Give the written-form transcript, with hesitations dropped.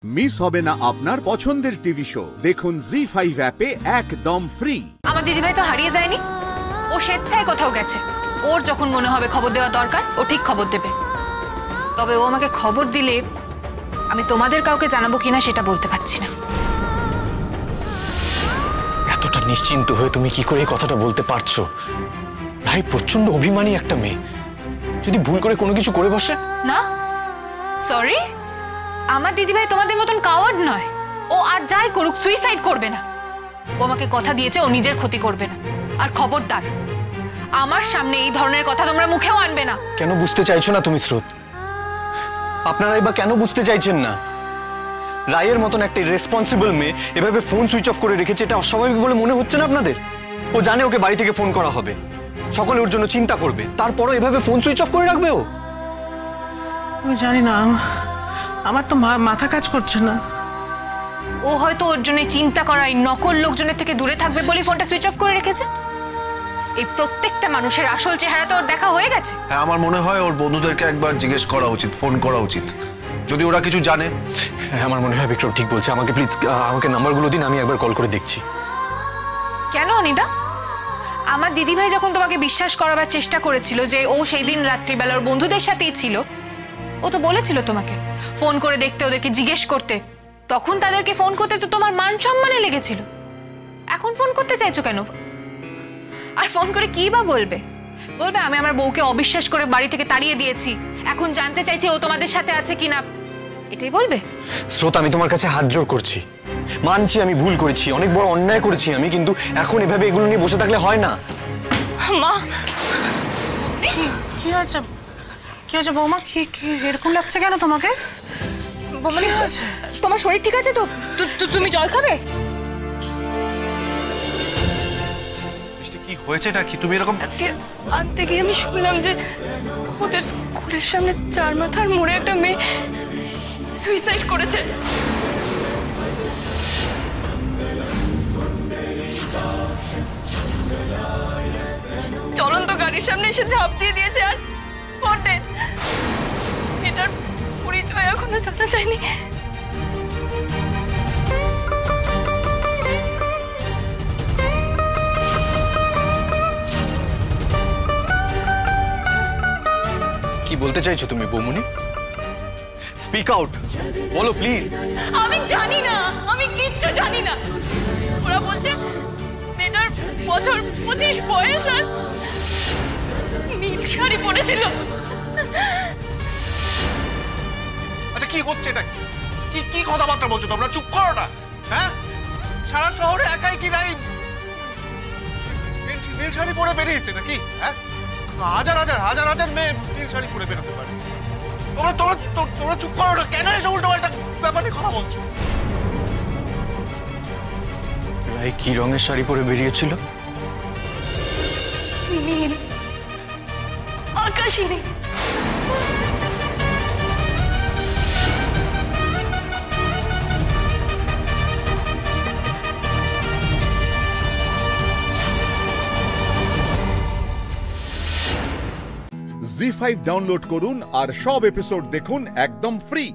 Miss হবে না আপনার পছন্দের টিভি শো। দেখুন জি5 অ্যাপে একদম ফ্রি। আমার দিদিভাই তো হারিয়ে যায়নি, ও স্বেচ্ছায় কোথাও গেছে। ওর যখন মনে হবে খবর দেওয়া দরকার, ও ঠিক খবর দেবে। তবে ও আমাকে খবর দিলে আমি তোমাদের কাউকে জানাবো কিনা সেটা বলতে পারছি না। এতটা নিশ্চিন্ত হয়ে তুমি কি করে এই কথাটা বলতে পারছো? ভাই প্রচন্ড অভিমানী একটা মেয়ে, যদি ভুল করে কোনো কিছু করে বসে। না সরি, আমার দিদিভাই তোমাদের মতন কাওয়ার্ড নয়। ও আর যাই করুক সুইসাইড করবে না। ও আমাকে কথা দিয়েছে ও নিজের ক্ষতি করবে না। আর খবরদার আমার সামনে এই ধরনের কথা তোমরা মুখেও আনবে না। কেন বুঝতে চাইছো না তুমি স্রোত? আপনারাই বা কেন বুঝতে চাইছেন না? রায়ের মতন একটা রেসপন্সিবল মেয়ে এভাবে ফোন সুইচ অফ করে রেখেছে, এটা অস্বাভাবিক বলে মনে হচ্ছে না আপনাদের? ও জানে ওকে বাড়ি থেকে ফোন করা হবে, সকলে ওর জন্য চিন্তা করবে, তারপরও এভাবে ফোন সুইচ অফ করে রাখবে ও? আমি জানি না, আমার তো মাথা কাজ করছে না। ও হয়তো ওর জন্য চিন্তা করাই নকল লোকজনের থেকে দূরে থাকবে বলে ফোনটা সুইচ অফ করে রেখেছে। এই প্রত্যেকটা মানুষের আসল চেহারা তো ওর দেখা হয়ে গেছে। হ্যাঁ, আমার মনে হয় ওর বন্ধুদেরকে একবার জিজ্ঞেস করা উচিত, ফোন করা উচিত, যদি ওরা কিছু জানে। হ্যাঁ, আমার মনে হয় বিক্রম ঠিক বলছে। আমাকে প্লিজ আমাকে নাম্বারগুলো দিন, আমি একবার কল করে দেখছি। কেন অনিতা? আমার দিদিভাই যখন তোমাকে বিশ্বাস করাবার চেষ্টা করেছিল যে ও সেই দিন রাত্রিবেলা ওর বন্ধুদের সাথেই ছিল, ও তো বলেছিল তোমাকে ফোন করে দেখতে, ওদেরকে জিজ্ঞেস করতে। তখন তাদেরকে ফোন করতে তো তোমার মান সম্মানে লেগেছিল। এখন ফোন করতে চাইছো কেন? আর ফোন করে কি বা বলবে? বলবে আমি আমার বউকে অবিশ্বাস করে বাড়ি থেকে তাড়িয়ে দিয়েছি, এখন জানতে চাইছি ও তোমাদের সাথে আছে কিনা, এটাই বলবে? স্রোত, আমি তোমার কাছে হাত জোড় করছি, মানছি আমি ভুল করেছি, অনেক বড় অন্যায় করেছি আমি, কিন্তু এখন এভাবে এগুলো নিয়ে বসে থাকলে হয় না। মা কি হয়েছে? কি হয়েছে বৌমা? কি এরকম লাগছে কেন তোমাকে? বৌমনি, তোমার শরীর ঠিক আছে তো? তুমি জল খাবে? কি হয়েছে নাকি? তুমি এরকম আজকে আনতে গিয়ে আমি শুনলাম যে ওদের স্কুলের সামনে চার মাথার মোড়ে একটা মেয়ে সুইসাইড করেছে। চলন্ত গাড়ির সামনে এসে ঝাঁপ দিয়ে দিয়েছে আর স্পটে। এটার পরিচয় এখনো জানা যায়নি। কি বলতে চাইছো তুমি বৌমনি? স্পিক আউট, বলো প্লিজ। আমি জানি না, আমি কিচ্ছু জানি না। ওরা বলছে মেয়েটার বছর 25 বয়স আর নীল শাড়ি পরেছিল। আচ্ছা, কি হচ্ছে এটা? কি কি কথাবার্তা বলছো তোমরা? চুপ করো না। হ্যাঁ, সারা শহরে একাই কি নাই নীল শাড়ি পরে বেরিয়েছে নাকি? হ্যাঁ, হাজার হাজার হাজার হাজার মেয়ে নীল শাড়ি পরে বেরোতে পারে। তোমরা চুপ করো না। কেন এসে উল্টো পাল্টা ব্যাপার নিয়ে কথা বলছো? রাই কি রঙের শাড়ি পরে বেরিয়েছিল? নীল, আকাশী নীল। জি5 ডাউনলোড করুন আর সব এপিসোড দেখুন একদম ফ্রি।